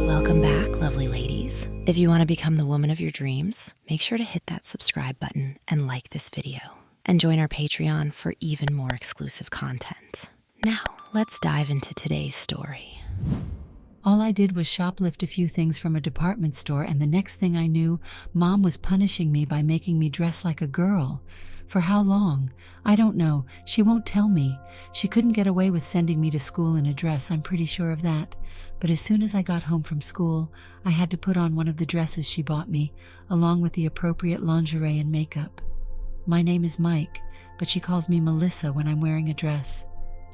Welcome back, lovely ladies. If you want to become the woman of your dreams, make sure to hit that subscribe button and like this video. And join our Patreon for even more exclusive content. Now, let's dive into today's story. All I did was shoplift a few things from a department store, and the next thing I knew, Mom was punishing me by making me dress like a girl. For how long? I don't know. She won't tell me. She couldn't get away with sending me to school in a dress, I'm pretty sure of that. But as soon as I got home from school, I had to put on one of the dresses she bought me, along with the appropriate lingerie and makeup. My name is Mike, but she calls me Melissa when I'm wearing a dress.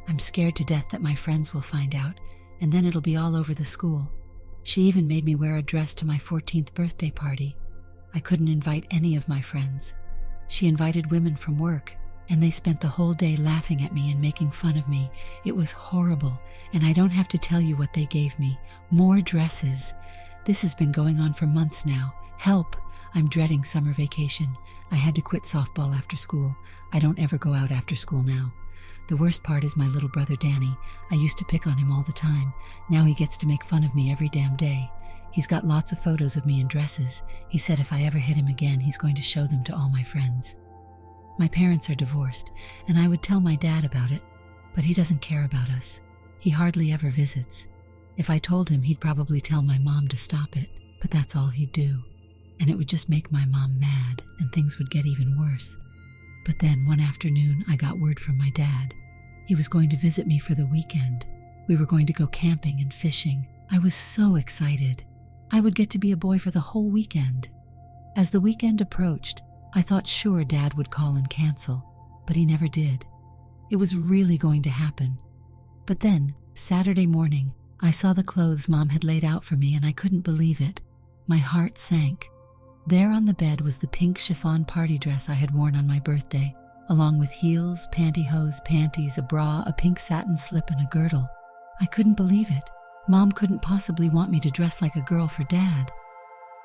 I'm scared to death that my friends will find out, and then it'll be all over the school. She even made me wear a dress to my 14th birthday party. I couldn't invite any of my friends. She invited women from work, and they spent the whole day laughing at me and making fun of me. It was horrible, and I don't have to tell you what they gave me. More dresses. This has been going on for months now. Help! I'm dreading summer vacation. I had to quit softball after school. I don't ever go out after school now. The worst part is my little brother Danny. I used to pick on him all the time. Now he gets to make fun of me every damn day. He's got lots of photos of me in dresses. He said if I ever hit him again, he's going to show them to all my friends. My parents are divorced, and I would tell my dad about it, but he doesn't care about us. He hardly ever visits. If I told him, he'd probably tell my mom to stop it, but that's all he'd do. And it would just make my mom mad, and things would get even worse. But then one afternoon, I got word from my dad. He was going to visit me for the weekend. We were going to go camping and fishing. I was so excited. I would get to be a boy for the whole weekend. As the weekend approached, I thought sure Dad would call and cancel, but he never did. It was really going to happen. But then, Saturday morning, I saw the clothes Mom had laid out for me and I couldn't believe it. My heart sank. There on the bed was the pink chiffon party dress I had worn on my birthday, along with heels, pantyhose, panties, a bra, a pink satin slip, and a girdle. I couldn't believe it. Mom couldn't possibly want me to dress like a girl for Dad.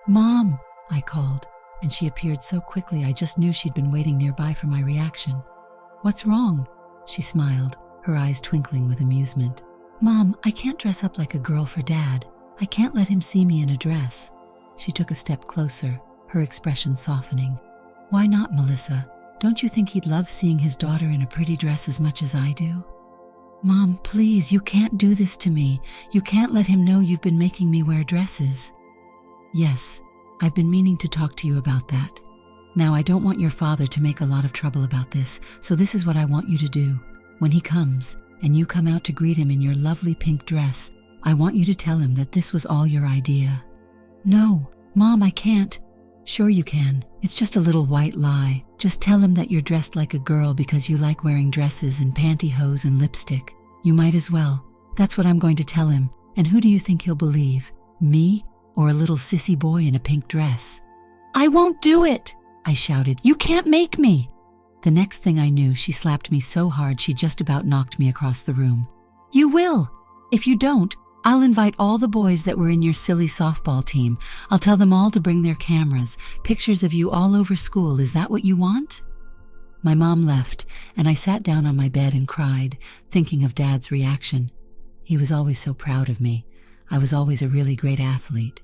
"Mom," I called, and she appeared so quickly I just knew she'd been waiting nearby for my reaction. "What's wrong?" She smiled, her eyes twinkling with amusement. "Mom, I can't dress up like a girl for Dad. I can't let him see me in a dress." She took a step closer, her expression softening. "Why not, Melissa? Don't you think he'd love seeing his daughter in a pretty dress as much as I do?" "Mom, please, you can't do this to me. You can't let him know you've been making me wear dresses." "Yes, I've been meaning to talk to you about that. Now, I don't want your father to make a lot of trouble about this, so this is what I want you to do. When he comes, and you come out to greet him in your lovely pink dress, I want you to tell him that this was all your idea." "No, Mom, I can't." "Sure you can. It's just a little white lie. Just tell him that you're dressed like a girl because you like wearing dresses and pantyhose and lipstick. You might as well. That's what I'm going to tell him. And who do you think he'll believe? Me or a little sissy boy in a pink dress?" "I won't do it!" I shouted. "You can't make me!" The next thing I knew, she slapped me so hard she just about knocked me across the room. "You will! If you don't, I'll invite all the boys that were in your silly softball team. I'll tell them all to bring their cameras, pictures of you all over school. Is that what you want?" My mom left, and I sat down on my bed and cried, thinking of Dad's reaction. He was always so proud of me. I was always a really great athlete.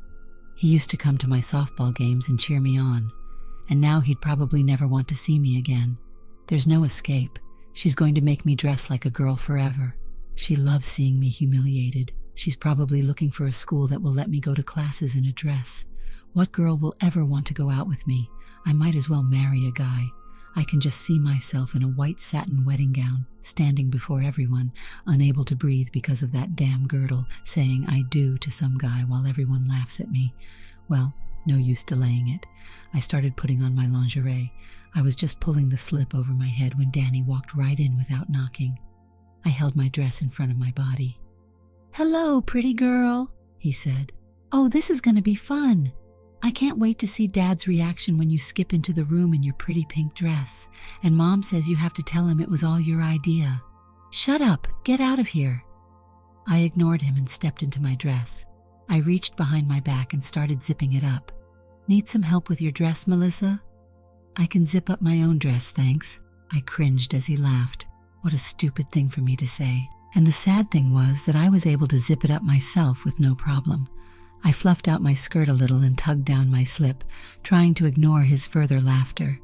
He used to come to my softball games and cheer me on, and now he'd probably never want to see me again. There's no escape. She's going to make me dress like a girl forever. She loves seeing me humiliated. She's probably looking for a school that will let me go to classes in a dress. What girl will ever want to go out with me? I might as well marry a guy. I can just see myself in a white satin wedding gown, standing before everyone, unable to breathe because of that damn girdle, saying "I do" to some guy while everyone laughs at me. Well, no use delaying it. I started putting on my lingerie. I was just pulling the slip over my head when Danny walked right in without knocking. I held my dress in front of my body. "Hello, pretty girl," he said. "Oh, this is going to be fun. I can't wait to see Dad's reaction when you skip into the room in your pretty pink dress. And Mom says you have to tell him it was all your idea." "Shut up, get out of here." I ignored him and stepped into my dress. I reached behind my back and started zipping it up. "Need some help with your dress, Melissa?" "I can zip up my own dress, thanks." I cringed as he laughed. What a stupid thing for me to say. And the sad thing was that I was able to zip it up myself with no problem. I fluffed out my skirt a little and tugged down my slip, trying to ignore his further laughter.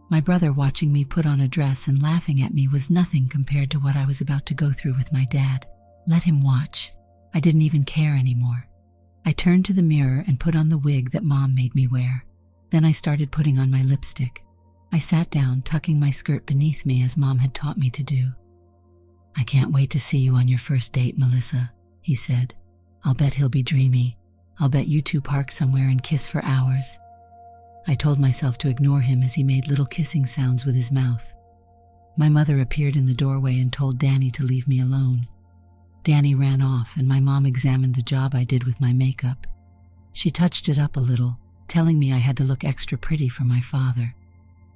My brother watching me put on a dress and laughing at me was nothing compared to what I was about to go through with my dad. Let him watch. I didn't even care anymore. I turned to the mirror and put on the wig that Mom made me wear. Then I started putting on my lipstick. I sat down, tucking my skirt beneath me as Mom had taught me to do. "I can't wait to see you on your first date, Melissa," he said. "I'll bet he'll be dreamy. I'll bet you two park somewhere and kiss for hours." I told myself to ignore him as he made little kissing sounds with his mouth. My mother appeared in the doorway and told Danny to leave me alone. Danny ran off and my mom examined the job I did with my makeup. She touched it up a little, telling me I had to look extra pretty for my father.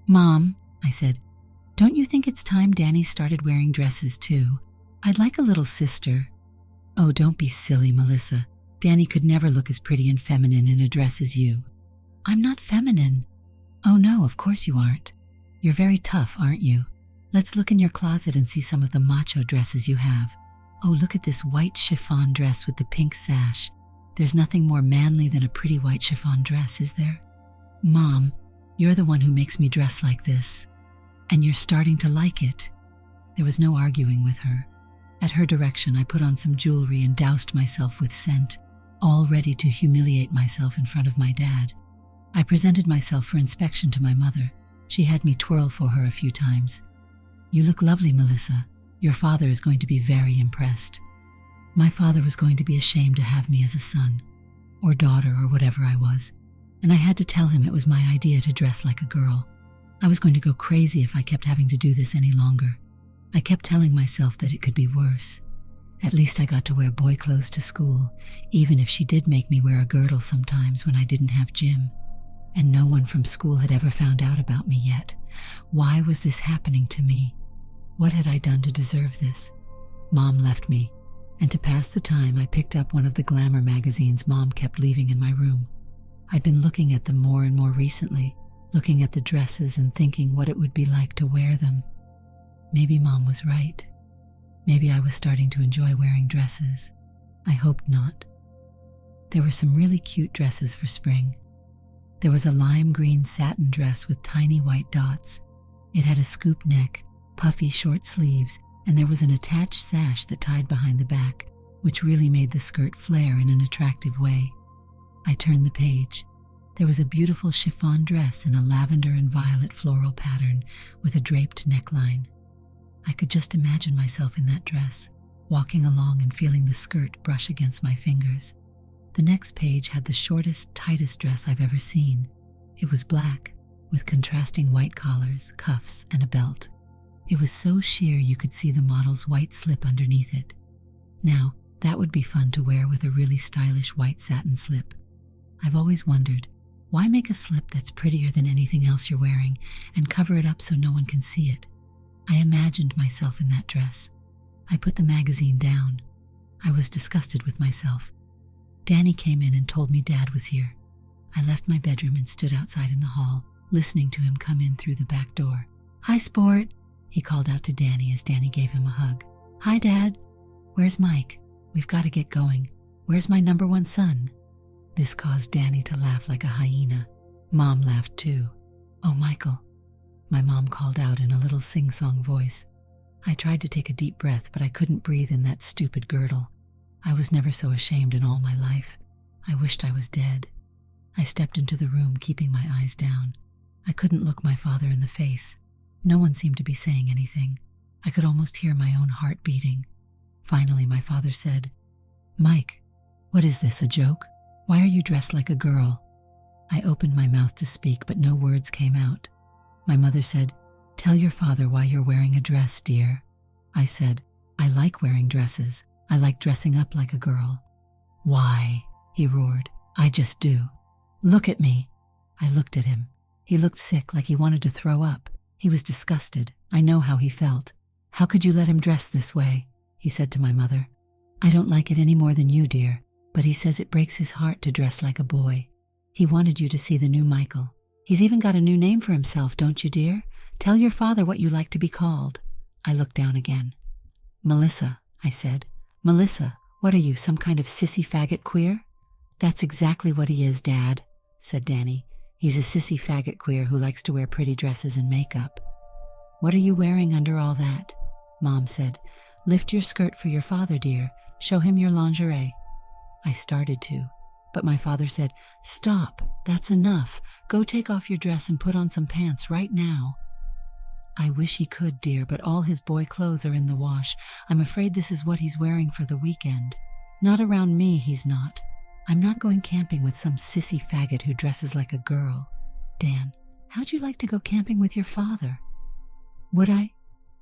"Mom," I said, "don't you think it's time Danny started wearing dresses too? I'd like a little sister." "Oh, don't be silly, Melissa. Danny could never look as pretty and feminine in a dress as you." "I'm not feminine." "Oh no, of course you aren't. You're very tough, aren't you? Let's look in your closet and see some of the macho dresses you have. Oh, look at this white chiffon dress with the pink sash. There's nothing more manly than a pretty white chiffon dress, is there?" "Mom, you're the one who makes me dress like this. And you're starting to like it." There was no arguing with her. At her direction, I put on some jewelry and doused myself with scent, all ready to humiliate myself in front of my dad. I presented myself for inspection to my mother. She had me twirl for her a few times. "You look lovely, Melissa. Your father is going to be very impressed." My father was going to be ashamed to have me as a son, or daughter, or whatever I was, and I had to tell him it was my idea to dress like a girl. I was going to go crazy if I kept having to do this any longer. I kept telling myself that it could be worse. At least I got to wear boy clothes to school, even if she did make me wear a girdle sometimes when I didn't have gym. And no one from school had ever found out about me yet. Why was this happening to me? What had I done to deserve this? Mom left me, and to pass the time I picked up one of the glamour magazines Mom kept leaving in my room. I'd been looking at them more and more recently, looking at the dresses and thinking what it would be like to wear them. Maybe Mom was right. Maybe I was starting to enjoy wearing dresses. I hoped not. There were some really cute dresses for spring. There was a lime green satin dress with tiny white dots. It had a scoop neck, puffy short sleeves, and there was an attached sash that tied behind the back, which really made the skirt flare in an attractive way. I turned the page. There was a beautiful chiffon dress in a lavender and violet floral pattern with a draped neckline. I could just imagine myself in that dress, walking along and feeling the skirt brush against my fingers. The next page had the shortest, tightest dress I've ever seen. It was black, with contrasting white collars, cuffs, and a belt. It was so sheer you could see the model's white slip underneath it. Now, that would be fun to wear with a really stylish white satin slip. I've always wondered, why make a slip that's prettier than anything else you're wearing and cover it up so no one can see it? I imagined myself in that dress. I put the magazine down. I was disgusted with myself. Danny came in and told me Dad was here. I left my bedroom and stood outside in the hall, listening to him come in through the back door. "Hi, Sport," he called out to Danny as Danny gave him a hug. "Hi, Dad. Where's Mike? We've got to get going. Where's my number one son?" This caused Danny to laugh like a hyena. Mom laughed too. "Oh, Michael," my mom called out in a little sing-song voice. I tried to take a deep breath, but I couldn't breathe in that stupid girdle. I was never so ashamed in all my life. I wished I was dead. I stepped into the room, keeping my eyes down. I couldn't look my father in the face. No one seemed to be saying anything. I could almost hear my own heart beating. Finally, my father said, "Mike, what is this, a joke? Why are you dressed like a girl?" I opened my mouth to speak, but no words came out. My mother said, "Tell your father why you're wearing a dress, dear." I said, "I like wearing dresses. I like dressing up like a girl." "Why?" he roared. "I just do. Look at me." I looked at him. He looked sick, like he wanted to throw up. He was disgusted. I know how he felt. "How could you let him dress this way?" he said to my mother. "I don't like it any more than you, dear, but he says it breaks his heart to dress like a boy. He wanted you to see the new Michael. He's even got a new name for himself, don't you, dear? Tell your father what you like to be called." I looked down again. "Melissa," I said. "Melissa, what are you, some kind of sissy faggot queer?" "That's exactly what he is, Dad," said Danny. "He's a sissy faggot queer who likes to wear pretty dresses and makeup." "What are you wearing under all that?" Mom said. "Lift your skirt for your father, dear. Show him your lingerie." I started to, but my father said, "Stop, that's enough. Go take off your dress and put on some pants right now." I wish he could, dear, but all his boy clothes are in the wash. I'm afraid this is what he's wearing for the weekend. Not around me, he's not. I'm not going camping with some sissy faggot who dresses like a girl. Dan, how'd you like to go camping with your father? Would I?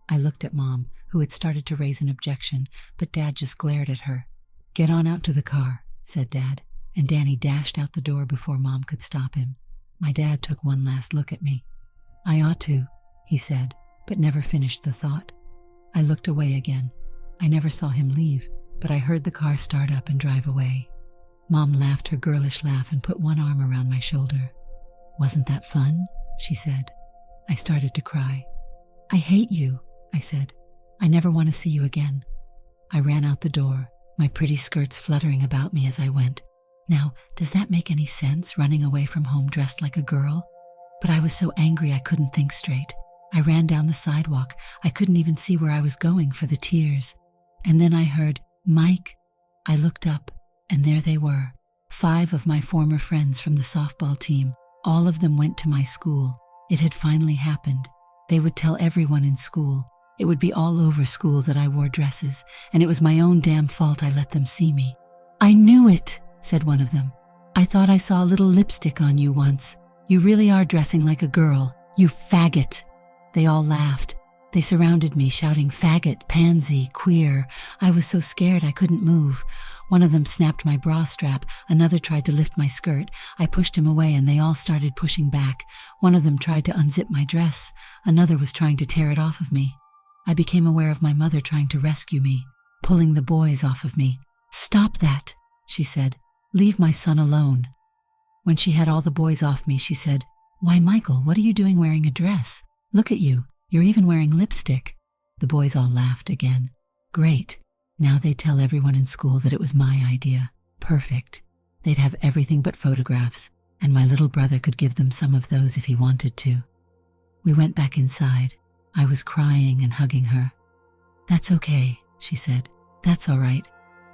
I looked at Mom, who had started to raise an objection, but Dad just glared at her. "Get on out to the car," said Dad, and Danny dashed out the door before Mom could stop him. My dad took one last look at me. "I ought to," he said, but never finished the thought. I looked away again. I never saw him leave, but I heard the car start up and drive away. Mom laughed her girlish laugh and put one arm around my shoulder. "Wasn't that fun?" she said. I started to cry. "I hate you," I said. "I never want to see you again." I ran out the door, my pretty skirts fluttering about me as I went. Now, does that make any sense, running away from home dressed like a girl? But I was so angry I couldn't think straight. I ran down the sidewalk. I couldn't even see where I was going for the tears. And then I heard, "Mike." I looked up, and there they were, 5 of my former friends from the softball team. All of them went to my school. It had finally happened. They would tell everyone in school. It would be all over school that I wore dresses, and it was my own damn fault I let them see me. "I knew it," said one of them. "I thought I saw a little lipstick on you once. You really are dressing like a girl. You faggot." They all laughed. They surrounded me, shouting faggot, pansy, queer. I was so scared I couldn't move. One of them snapped my bra strap. Another tried to lift my skirt. I pushed him away and they all started pushing back. One of them tried to unzip my dress. Another was trying to tear it off of me. I became aware of my mother trying to rescue me, pulling the boys off of me. "Stop that," she said. "Leave my son alone." When she had all the boys off me, she said, "Why, Michael, what are you doing wearing a dress? Look at you. You're even wearing lipstick." The boys all laughed again. Great. Now they'd tell everyone in school that it was my idea. Perfect. They'd have everything but photographs, and my little brother could give them some of those if he wanted to. We went back inside. I was crying and hugging her. "That's okay," she said. "That's all right.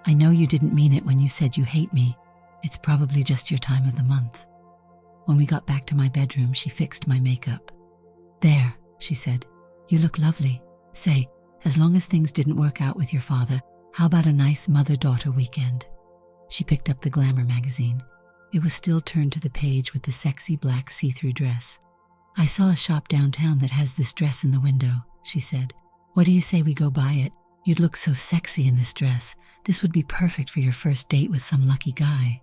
I know you didn't mean it when you said you hate me. It's probably just your time of the month." When we got back to my bedroom, she fixed my makeup. "There," she said. "You look lovely. Say, as long as things didn't work out with your father, how about a nice mother-daughter weekend?" She picked up the Glamour magazine. It was still turned to the page with the sexy black see-through dress. "I saw a shop downtown that has this dress in the window," she said. "What do you say we go buy it? You'd look so sexy in this dress. This would be perfect for your first date with some lucky guy."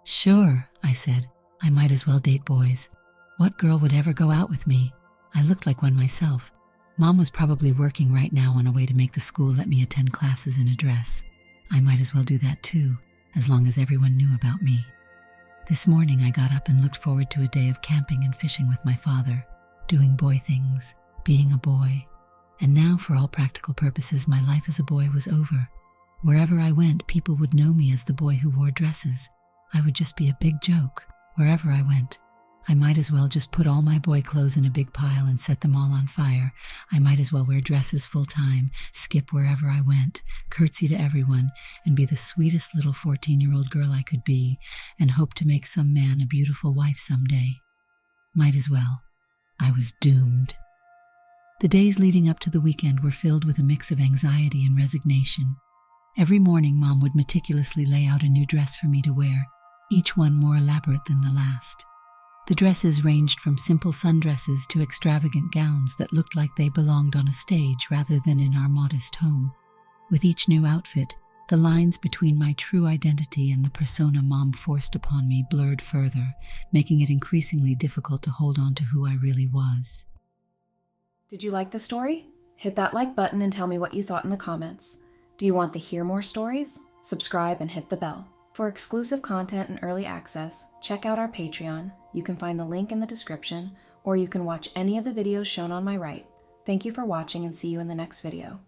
"Sure," I said. "I might as well date boys. What girl would ever go out with me? I looked like one myself. Mom was probably working right now on a way to make the school let me attend classes in a dress. I might as well do that too, as long as everyone knew about me." This morning I got up and looked forward to a day of camping and fishing with my father, doing boy things, being a boy. And now, for all practical purposes, my life as a boy was over. Wherever I went, people would know me as the boy who wore dresses. I would just be a big joke, wherever I went. I might as well just put all my boy clothes in a big pile and set them all on fire. I might as well wear dresses full-time, skip wherever I went, curtsy to everyone, and be the sweetest little 14-year-old girl I could be, and hope to make some man a beautiful wife someday. Might as well. I was doomed. The days leading up to the weekend were filled with a mix of anxiety and resignation. Every morning, Mom would meticulously lay out a new dress for me to wear, each one more elaborate than the last. The dresses ranged from simple sundresses to extravagant gowns that looked like they belonged on a stage rather than in our modest home. With each new outfit, the lines between my true identity and the persona Mom forced upon me blurred further, making it increasingly difficult to hold on to who I really was. Did you like the story? Hit that like button and tell me what you thought in the comments. Do you want to hear more stories? Subscribe and hit the bell. For exclusive content and early access, check out our Patreon. You can find the link in the description, or you can watch any of the videos shown on my right. Thank you for watching and see you in the next video.